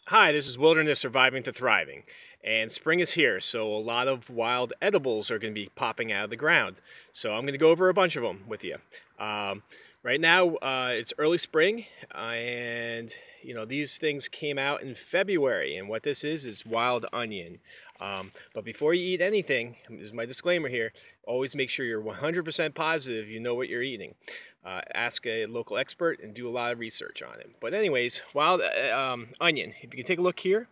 Hi, this is Wilderness Surviving to Thriving, and spring is here, so a lot of wild edibles are going to be popping out of the ground. So I'm going to go over a bunch of them with you. Um, right now, it's early spring, and these things came out in February, and what this is wild onion. But before you eat anything, this is my disclaimer here. Always make sure you're 100% positive you know what you're eating. Ask a local expert and do a lot of research on it. But anyways, wild onion. If you can take a look here,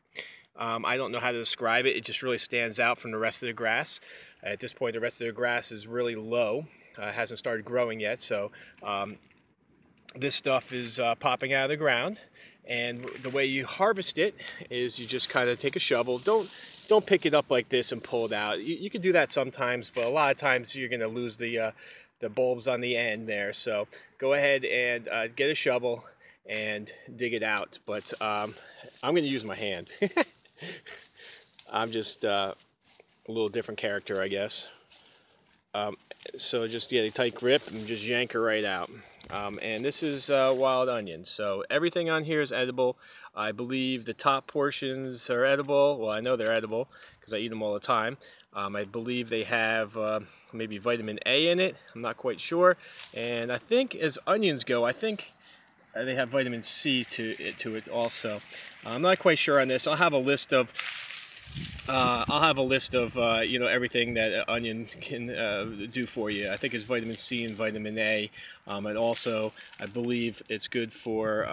I don't know how to describe it. It just really stands out from the rest of the grass. At this point, the rest of the grass is really low. Hasn't started growing yet, so this stuff is popping out of the ground. And the way you harvest it is you just kind of take a shovel. Don't pick it up like this and pull it out. You can do that sometimes, but a lot of times you're going to lose the bulbs on the end there. So go ahead and get a shovel and dig it out. But I'm going to use my hand. I'm just a little different character, I guess. So just get a tight grip and just yank her right out. And this is wild onions. So everything on here is edible. I believe the top portions are edible. Well, I know they're edible because I eat them all the time. I believe they have maybe vitamin A in it. I'm not quite sure. And I think as onions go, I think they have vitamin C to it also. I'm not quite sure on this. I'll have a list of everything that an onion can do for you. I think it's vitamin C and vitamin A, and also I believe it's good for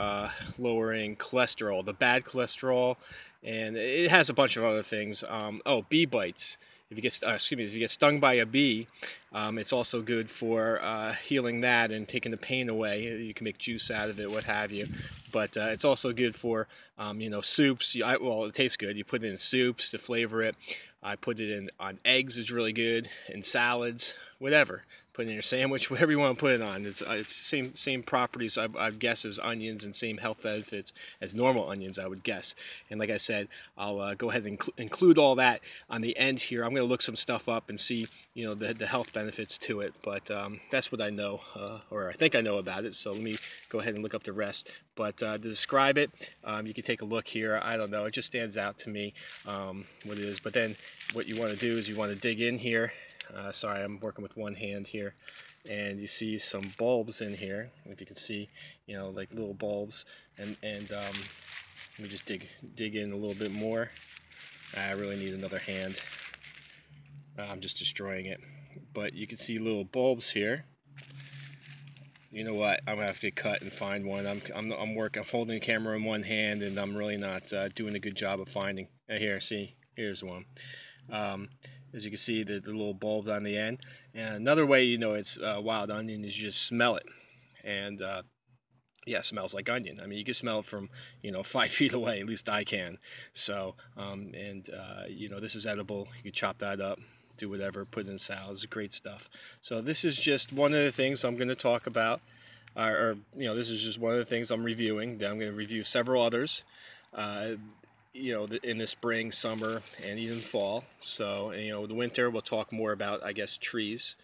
lowering cholesterol, the bad cholesterol, and it has a bunch of other things. Oh, bee bites. If you get if you get stung by a bee, it's also good for healing that and taking the pain away. You can make juice out of it, what have you. But it's also good for soups. Well, it tastes good. You put it in soups to flavor it. I put it in on eggs. It's really good. In salads, whatever. Put it in your sandwich, whatever you want to put it on. It's same properties I guess as onions, and same health benefits as normal onions, I would guess. And like I said, I'll go ahead and include all that on the end here. I'm going to look some stuff up and see the health benefits to it. But that's what I know, or I think I know about it. So let me go ahead and look up the rest. But to describe it, you can take a look here. I don't know. It just stands out to me what it is. But then what you want to do is you want to dig in here. Sorry, I'm working with one hand here. And you see some bulbs in here. If you can see, like little bulbs. And let me just dig in a little bit more. I really need another hand. I'm just destroying it. But you can see little bulbs here. You know what? I'm gonna have to get cut and find one. I'm holding the camera in one hand, and I'm really not doing a good job of finding. Here, see, here's one. As you can see, the little bulbs on the end. And another way you know it's wild onion is you just smell it, and yeah, it smells like onion. I mean, you can smell it from 5 feet away. At least I can. So, this is edible. You can chop that up, do whatever, put it in salads. Great stuff. So this is just one of the things I'm going to talk about, this is just one of the things I'm reviewing. Then I'm going to review several others. In the spring, summer, and even fall. So, the winter, we'll talk more about, I guess, trees.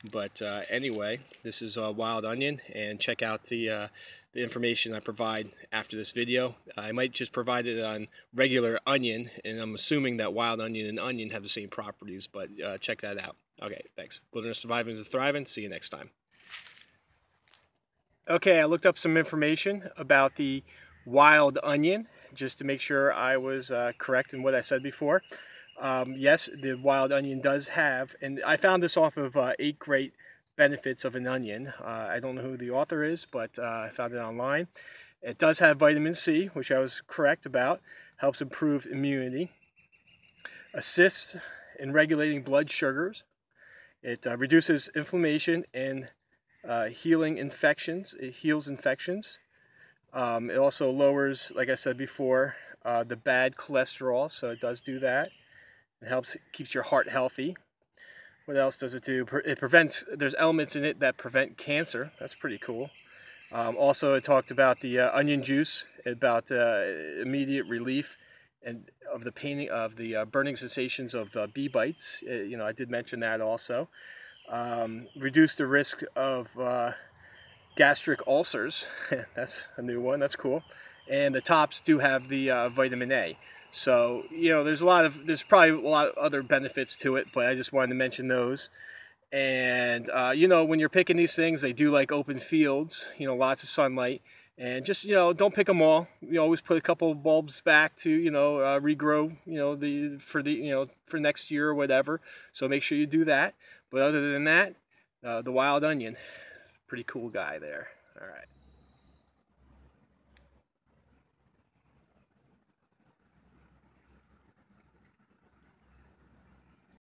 But anyway, this is wild onion, and check out the information I provide after this video. I might just provide it on regular onion, and I'm assuming that wild onion and onion have the same properties, but check that out. Okay, thanks. Wilderness Surviving to Thriving. See you next time. Okay, I looked up some information about the wild onion just to make sure I was correct in what I said before. Yes, the wild onion does have, and I found this off of 8 Great Benefits of an Onion. I don't know who the author is, but I found it online. It does have vitamin C, which I was correct about. Helps improve immunity. Assists in regulating blood sugars. It reduces inflammation and healing infections. It heals infections. It also lowers, like I said before, the bad cholesterol, so it does do that. It keeps your heart healthy. What else does it do? It prevents, there's elements in it that prevent cancer. That's pretty cool. Also, it talked about the onion juice, about immediate relief and of the pain, of the burning sensations of bee bites. I did mention that also. Reduce the risk of gastric ulcers. That's a new one. That's cool. and the tops do have the vitamin A. So, you know, there's probably a lot of other benefits to it, but I just wanted to mention those. And, you know, when you're picking these things, they do like open fields, you know, lots of sunlight. And just, you know, don't pick them all. You always put a couple of bulbs back to, you know, regrow, you know, for next year or whatever. So make sure you do that. But other than that, the wild onion, pretty cool guy there. All right.